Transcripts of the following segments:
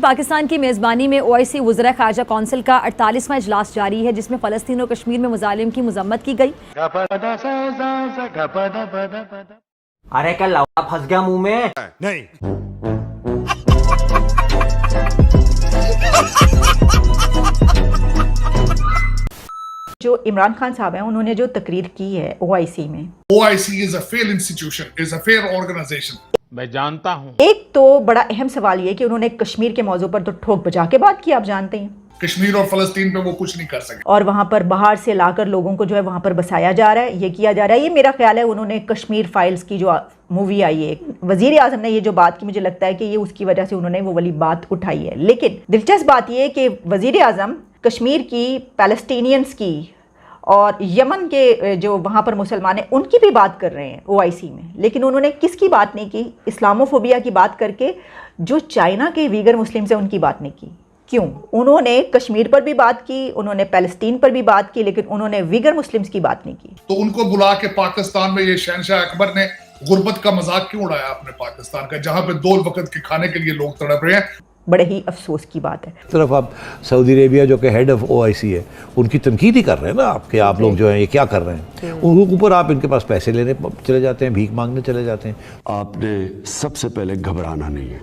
पाकिस्तान की मेज़बानी में OIC वज़रा ख़ारजा कौंसिल का 48वां इजलास जारी है, जिसमें फ़लस्तीन और कश्मीर में मुज़ालिम की मज़म्मत की गई। अरे क्या लौड़ा फंस गया मुंह में? नहीं। जो इमरान खान साहब हैं, उन्होंने जो तकरीर की है OIC में, OIC is a fair institution, is a fair organization. मैं जानता हूं। एक तो बड़ा अहम सवाल ये कि उन्होंने कश्मीर के मौजू पर तो ठोक बजा के बात की, आप जानते हैं। कश्मीर और फलस्तीन पे वो कुछ नहीं कर सके और वहां पर बाहर से लाकर लोगों को जो है वहां पर बसाया जा रहा है, ये किया जा रहा है। ये मेरा ख्याल है उन्होंने कश्मीर फाइल्स की जो मूवी आई है, वजीर आजम ने ये जो बात की, मुझे लगता है कि ये उसकी वजह से उन्होंने वो वाली बात उठाई है। लेकिन दिलचस्प बात ये है कि वजीर आजम कश्मीर की, पैलेस्टीनियंस की और यमन के जो वहाँ पर मुसलमान हैं उनकी भी बात कर रहे हैं OIC में, लेकिन उन्होंने किसकी बात नहीं की? इस्लामोफोबिया की बात करके जो चाइना के वीगर मुस्लिम्स हैं उनकी बात नहीं की। क्यों? उन्होंने कश्मीर पर भी बात की, उन्होंने पैलेस्टीन पर भी बात की, लेकिन उन्होंने वीगर मुस्लिम्स की बात नहीं की। तो उनको बुला के पाकिस्तान में ये शहनशाह अकबर ने गुर्बत का मजाक क्यों उड़ाया अपने पाकिस्तान का, जहां पे 2 वक्त के खाने के लिए लोग तड़प रहे हैं। बड़े ही अफसोस की बात है। तरफ आप सऊदी अरेबिया जो कि हेड ऑफ OIC है, उनकी तनकीद ही कर रहे हैं ना आपके, आप लोग जो हैं ये क्या कर रहे हैं? उनके ऊपर आप इनके पास पैसे लेने चले जाते हैं, भीख मांगने चले जाते हैं। आपने सबसे पहले घबराना नहीं है।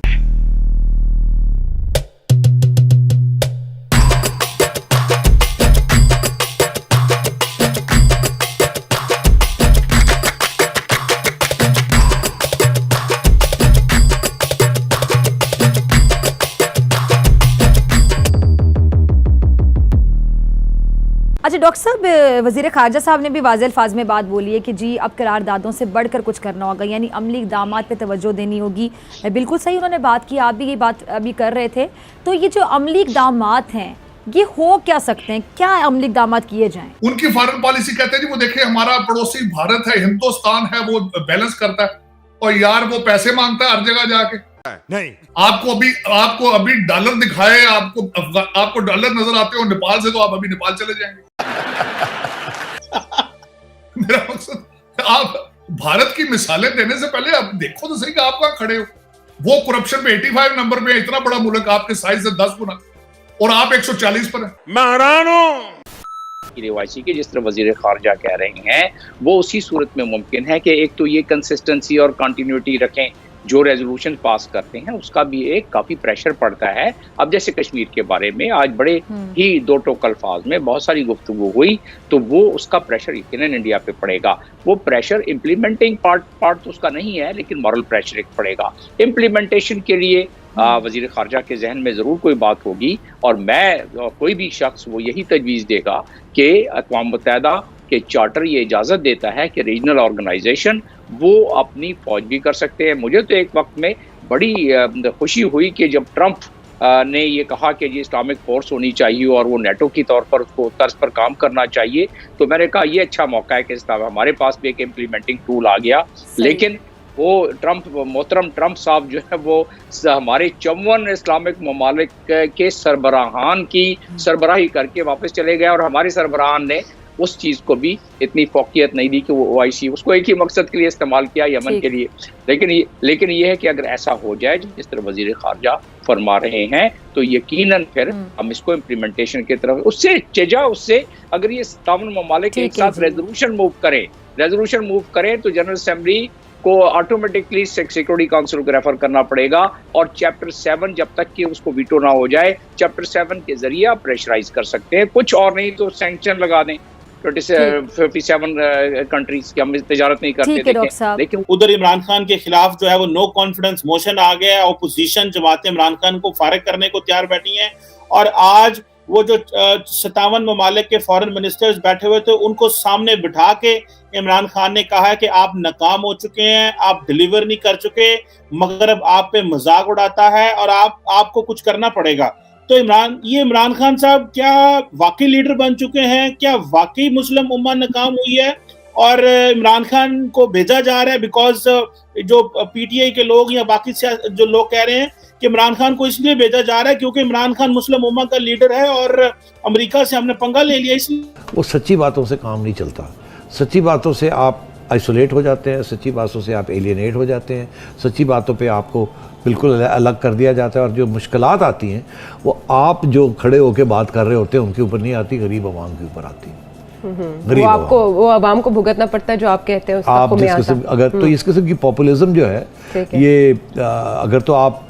अच्छा डॉक्टर साहब, वज़ीर ख़ारजा साहब ने भी वाज़ेह अल्फाज में बात बोली है कि जी अब करारदादों से बढ़कर कुछ करना होगा, यानी अमली इक़दामात पे तवज्जो देनी होगी। बिल्कुल सही उन्होंने बात की, आप भी ये बात अभी कर रहे थे। तो ये जो अमली इक़दामात हैं ये हो क्या सकते हैं, क्या अमली इक़दामात किए जाएं? उनकी फॉरेन पॉलिसी कहते हैं जी वो देखिए हमारा पड़ोसी भारत है, हिंदुस्तान है, वो बैलेंस करता है, और यार वो पैसे मांगता है हर जगह जाके। नहीं। आपको अभी डॉलर दिखाए, आपको डॉलर नजर आते हो नेपाल से, तो आप अभी नेपाल चले जाएंगे। मेरा मकसद, आप भारत की मिसालें देने से पहले आप देखो तो सही कि आप कहां खड़े हो। वो करप्शन पे 85 नंबर पे, इतना बड़ा मुल्क आपके साइज से 10 गुना, और आप 140 पर हैं। मैं हैरान हूं। OIC के जिस तरह वजीर खारजा कह रहे हैं वो उसी सूरत में मुमकिन है कि एक तो ये कंसिस्टेंसी और कंटिन्यूटी रखें, जो रेजोल्यूशन पास करते हैं उसका भी एक काफ़ी प्रेशर पड़ता है। अब जैसे कश्मीर के बारे में आज बड़े ही 2 टोक अल्फाज में बहुत सारी गुफ्तगू हुई, तो वो उसका प्रेशर यकीनन इंडिया पे पड़ेगा। वो प्रेशर इम्प्लीमेंटिंग पार्ट तो उसका नहीं है, लेकिन मॉरल प्रेशर एक पड़ेगा। इम्प्लीमेंटेशन के लिए वज़ीर ख़ारजा के जहन में ज़रूर कोई बात होगी, और मैं कोई भी शख्स वो यही तजवीज़ देगा कि अक़वाम मुत्तहिदा के चार्टर ये इजाज़त देता है कि रीजनल ऑर्गेनाइजेशन वो अपनी फौज भी कर सकते हैं। मुझे तो एक वक्त में बड़ी खुशी हुई कि जब ट्रंप ने ये कहा कि ये इस्लामिक फोर्स होनी चाहिए और वो नेटो की तौर पर उसको तर्ज पर काम करना चाहिए, तो मैंने कहा ये अच्छा मौका है कि हमारे पास भी एक इम्प्लीमेंटिंग टूल आ गया। लेकिन वो मोहतरम ट्रंप साहब जो है वो हमारे 54 इस्लामिक ममालिक के सरबराहान की सरबराही करके वापस चले गए, और हमारे सरबराहान ने उस चीज़ को भी इतनी फोकियत नहीं दी कि वो OIC उसको एक ही मकसद के लिए इस्तेमाल किया, यमन के लिए। लेकिन ये है कि अगर ऐसा हो जाए जिस तरह वज़ीर ख़ारजा फरमा रहे हैं, तो यकीनन फिर हम इसको इम्प्लीमेंटेशन की तरफ उससे अगर ये 57 ममालिक एक साथ रेजोल्यूशन मूव करें तो जनरल असेंबली को ऑटोमेटिकली सिक्योरिटी काउंसिल को रेफर करना पड़ेगा, और चैप्टर 7 जब तक कि उसको वीटो ना हो जाए, चैप्टर 7 के जरिए आप प्रेशराइज कर सकते हैं। कुछ और नहीं तो सैंक्शन लगा दें 57 कंट्रीज की, हम तजारत नहीं करते। लेकिन उधर इमरान खान के खिलाफ जो है वो नो कॉन्फिडेंस मोशन आ गया है, अपोजिशन जमातें इमरान खान को फारिग करने को तैयार बैठी हैं, और आज वो जो 57 ममालिक के फॉरेन मिनिस्टर्स बैठे हुए थे उनको सामने बिठा के इमरान खान ने कहा है कि आप नाकाम हो चुके हैं, आप डिलीवर नहीं कर चुके, मगर अब आप पे मजाक उड़ाता है और आपको कुछ करना पड़ेगा। तो इमरान खान साहब क्या वाकई लीडर बन चुके हैं? क्या वाकई मुस्लिम उम्मा नाकाम हुई है और इमरान खान को भेजा जा रहा है? बिकॉज जो PTI के लोग या बाकी जो लोग कह रहे हैं कि इमरान खान को इसलिए भेजा जा रहा है क्योंकि इमरान खान मुस्लिम उम्मा का लीडर है और अमेरिका से हमने पंगा ले लिया इसलिए। वो सच्ची बातों से काम नहीं चलता। सच्ची बातों से आप आइसोलेट हो जाते हैं, सच्ची बातों से आप एलियनेट हो जाते हैं, सच्ची बातों पे आपको बिल्कुल अलग कर दिया जाता है, और जो मुश्किलात आती हैं वो आप जो खड़े होकर बात कर रहे होते हैं उनके ऊपर नहीं आती, गरीब आवाम के ऊपर आती है। वो आपको, वो आवाम को भुगतना पड़ता है जो आप कहते हैं, आप जिस किस्म अगर तो इस किस्म की पॉपुलिज्म जो है ये अगर तो आप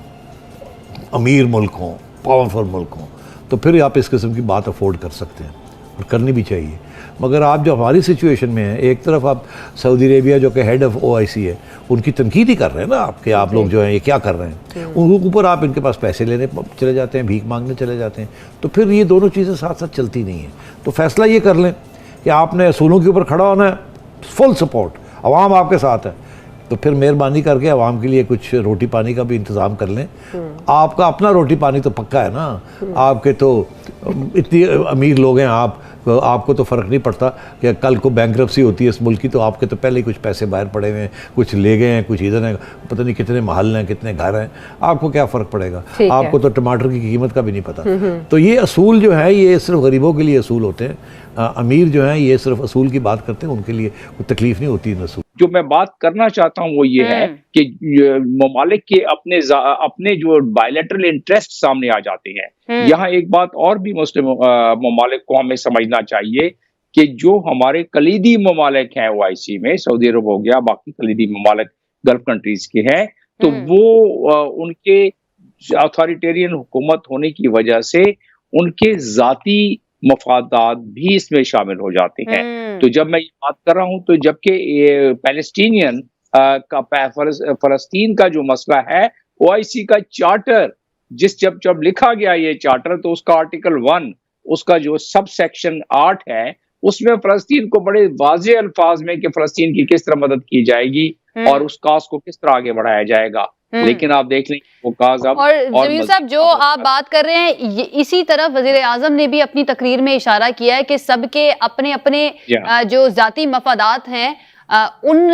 अमीर मुल्क हों, पावरफुल मुल्क हों, तो फिर आप इस किस्म की बात अफोर्ड कर सकते हैं और करनी भी चाहिए। मगर आप जो हमारी सिचुएशन में हैं, एक तरफ आप सऊदी अरेबिया जो कि हेड ऑफ OIC है उनकी तनकीद ही कर रहे हैं ना आपके, आप लोग जो हैं ये क्या कर रहे हैं, उनके ऊपर आप इनके पास पैसे लेने चले जाते हैं, भीख मांगने चले जाते हैं, तो फिर ये दोनों चीज़ें साथ साथ चलती नहीं हैं। तो फैसला ये कर लें कि आपने असूलों के ऊपर खड़ा होना है, फुल सपोर्ट, आवाम आपके साथ है, तो फिर मेहरबानी करके आवाम के लिए कुछ रोटी पानी का भी इंतज़ाम कर लें। आपका अपना रोटी पानी तो पक्का है ना, आपके तो इतनी अमीर लोग हैं आपको तो फ़र्क नहीं पड़ता कि कल को बैंकरप्सी होती है इस मुल्क की, तो आपके तो पहले ही कुछ पैसे बाहर पड़े हुए हैं, कुछ ले गए हैं, कुछ इधर हैं, पता नहीं कितने महल हैं, कितने घर हैं, आपको क्या फ़र्क पड़ेगा, आपको तो टमाटर की कीमत का भी नहीं पता। तो ये असूल जो है ये सिर्फ गरीबों के लिए असूल होते हैं, अमीर जो हैं ये सिर्फ असूल की बात करते हैं, उनके लिए कोई तकलीफ नहीं होती इन असूल। जो मैं बात करना चाहता हूँ वो ये है कि ममालिक के अपने जो बायलैटरल इंटरेस्ट सामने आ जाते हैं। यहाँ एक बात और भी मुस्लिम ममालिक को हमें समझना चाहिए कि जो हमारे कलीदी ममालिक हैं OIC में, सऊदी अरब हो गया, बाकी कलीदी ममालिक गल्फ कंट्रीज के हैं, तो वो उनके अथॉरिटेरियन हुकूमत होने की वजह से उनके जाती मफादात भी इसमें शामिल हो जाते हैं। तो जब मैं ये बात कर रहा हूँ तो जबकि पैलेस्टीनियन का फलस्तीन का जो मसला है, OIC का चार्टर जब लिखा गया ये चार्टर, तो उसका आर्टिकल 1 उसका जो सब सेक्शन 8 है उसमें फलस्तीन को बड़े वाज़ेह अल्फाज में कि फलस्तीन की किस तरह मदद की जाएगी और उस काज को किस तरह आगे बढ़ाया जाएगा। लेकिन आप देख लें वो काज अब, और जमील साहब जो आप बात कर रहे हैं, इसी तरफ वजीर आजम ने भी अपनी तकरीर में इशारा किया है कि सबके अपने अपने जो जाती मफादात हैं उन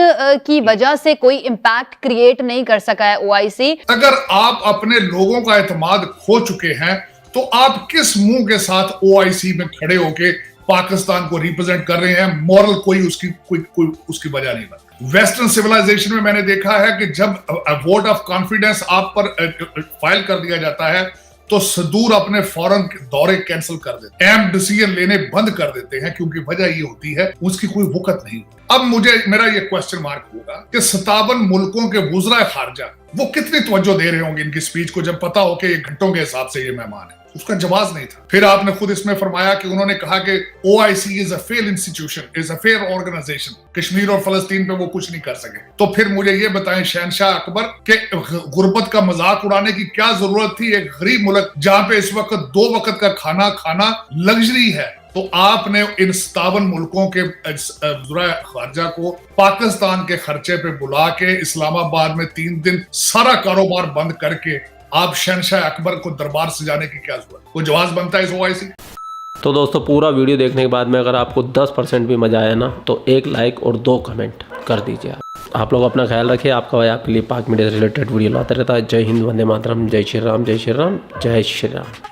की वजह से कोई इम्पैक्ट क्रिएट नहीं कर सका है OIC। अगर आप अपने लोगों का एतमाद खो चुके हैं तो आप किस मुंह के साथ OIC में खड़े होके पाकिस्तान को रिप्रेजेंट कर रहे हैं? मॉरल कोई उसकी वजह नहीं बनती। वेस्टर्न सिविलाइजेशन में मैंने देखा है कि जब वोट ऑफ कॉन्फिडेंस आप पर फाइल कर दिया जाता है तो सदूर अपने फॉरेन दौरे कैंसिल कर देते हैं, अहम डिसीजन लेने बंद कर देते हैं, क्योंकि वजह ये होती है उसकी कोई वक़्त नहीं। अब मेरा ये क्वेश्चन मार्क होगा कि 57 मुल्कों के वुज़रा खारजा वो कितनी तवज्जो दे रहे होंगे इनकी स्पीच को, जब पता हो कि ये घंटों के हिसाब से ये मेहमान है। उसका जवाब नहीं था। फिर आपने खुद इसमें फरमाया कि उन्होंने कहा कि OIC is a fail institution, is a fail organization, Kashmir और फलस्तीन पे वो कुछ नहीं कर सके। तो फिर मुझे ये बताएं शहनशाह अकबर के गुर्बत का मजाक उड़ाने की क्या जरूरत थी? एक गरीब मुल्क जहां पे इस वक्त 2 वक्त का खाना लग्जरी है, तो आपने इन 57 मुल्कों के वज़ीर खारजा को पाकिस्तान के खर्चे पे बुला के इस्लामाबाद में 3 दिन सारा कारोबार बंद करके आप शहनशाह अकबर को दरबार सजाने की क्या जरूरत? कोई जवाब बनता है इस OIC? तो दोस्तों पूरा वीडियो देखने के बाद में अगर आपको 10% भी मजा आया ना तो 1 लाइक और 2 कमेंट कर दीजिए। आप लोग अपना ख्याल रखिए। आपका भाई आपके लिए पाक मीडिया से रिलेटेड वीडियो लाता रहता है। जय हिंद, वंदे मातरम, जय श्री राम, जय श्री राम, जय श्री राम।